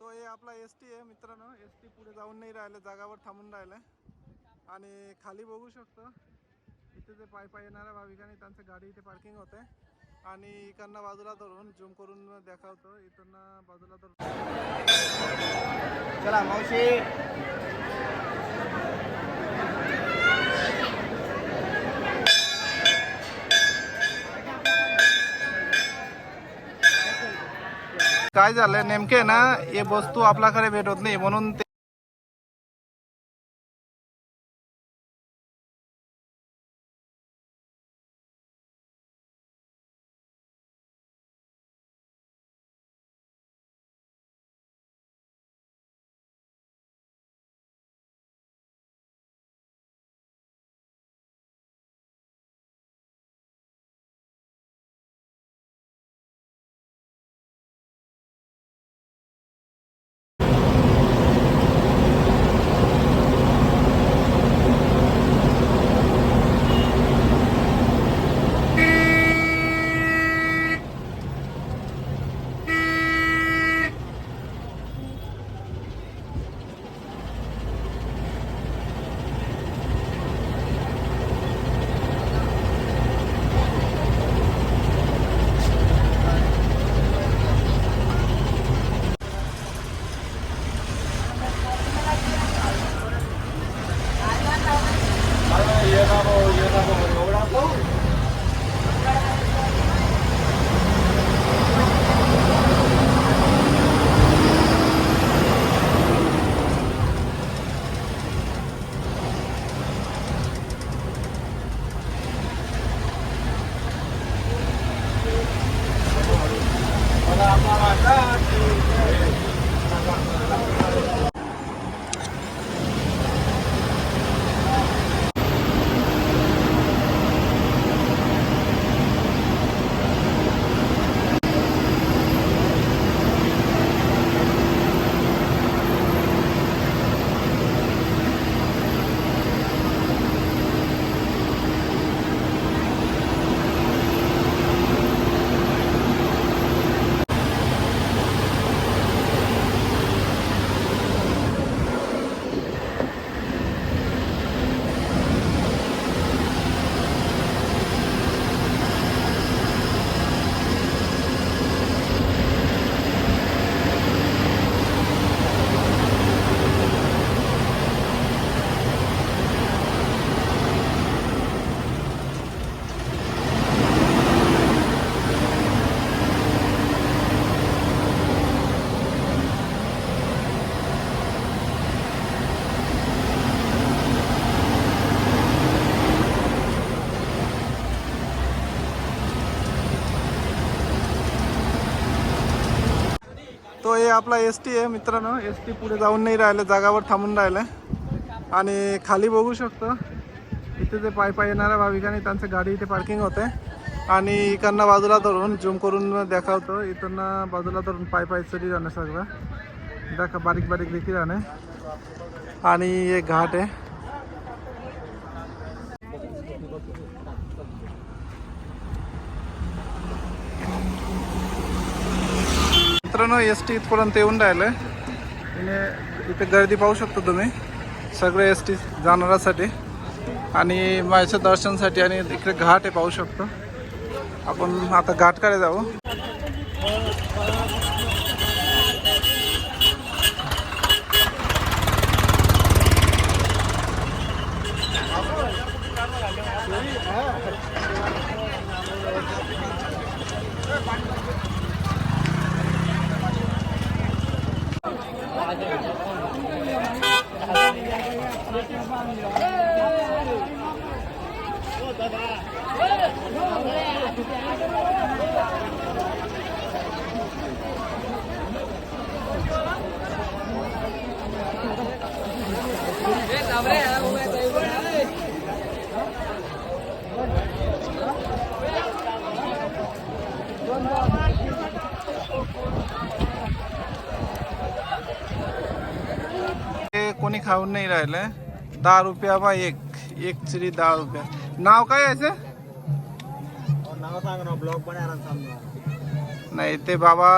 तो हे आपला एसटी आहे मित्रांनो. एसटी पुढे जाऊन नाही राहिले, जागावर थांबून राहिले. आणि खाली बघू शकतो इथे जे पायी येणाऱ्या भाविकांनी त्यांची गाडी इथे पार्किंग होते. आणि इकडनं बाजूला धरून झूम करून दाखवतो. इकडनं बाजूला धरून चला मावशी. काय झालंय नेमके ना, हे वस्तू आपल्याकडे भेटत नाही म्हणून तो हे आपला एसटी आहे मित्रांनो. एसटी पुढे जाऊन नाही राहिले, जागावर थांबून राहिले. आणि खाली बघू शकतो इथे जे पायी येणाऱ्या भाविकांनी त्यांची गाडी इथे पार्किंग होते. आणि इकडनं बाजूला धरून झूम करून दाखवतो. इकडनं बाजूला धरून पायी चढी जाणे सगळं दाखवा, बारीक बारीक देखील जाणे. आणि एक घाट आहे. मित्रांनो एसटी इथपर्यंत येऊन राहिलं. इथे गर्दी पाहू शकतो तुम्ही, सगळे एसटी जाणाऱ्यासाठी आणि माझ्या दर्शनासाठी. आणि इकडे घाट आहे पाहू शकतो आपण. आता घाटकडे जाऊ. कोणी खाऊन नाही राहिलं. 10 रुपया बा एक चिरी 10 रुपया. नाव काय याचं? नाव सांग ना, ब्लॉग बनायला सांग. नाही ते बाबा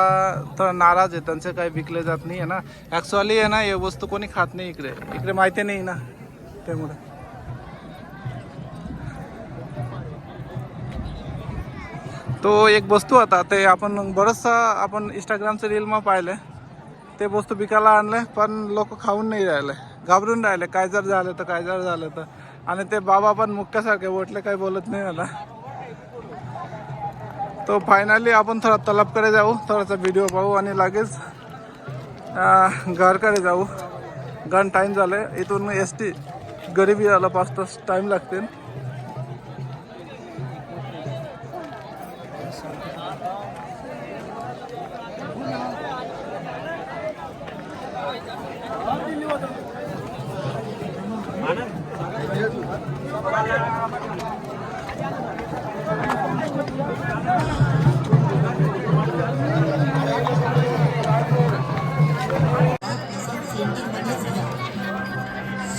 थोडं नाराज आहे, त्यांचं काही विकले जात नाही आहे ना. ॲक्च्युअली आहे ना हे वस्तू कोणी खात नाही इकडे, इकडे माहिती नाही ना त्यामुळे. तो एक वस्तू होता ते आपण बरंचसा आपण इंस्टाग्रामचं रीलमा पाहिलं, ते वस्तू विकायला आणले पण लोक खाऊन नाही राहिले, घाबरून राहिले काय जर झालं तर काय जर झालं तर. आणि ते बाबा पण मुक्यासारखे ओटले, काही बोलत नाही मला. तो फायनली आपण थोडा तलबकडे जाऊ, थोडासा व्हिडिओ पाहू आणि लगेच घरकडे जाऊ. गण टाईम झालं, इथून ST गरीबी यायला 5 तास टाईम लागतील.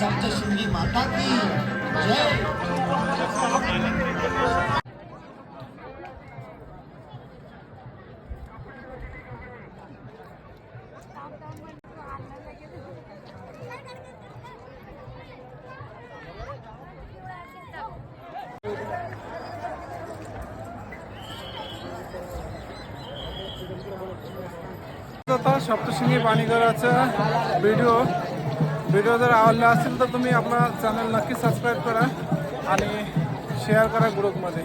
सप्तशृंगी माता की जय. आता सप्तशृंगी पाणीगडाचा व्हिडिओ जर आवडला असेल तर तुम्ही आपला चॅनल नक्की सबस्क्राईब करा आणि शेअर करा ग्रुपमध्ये.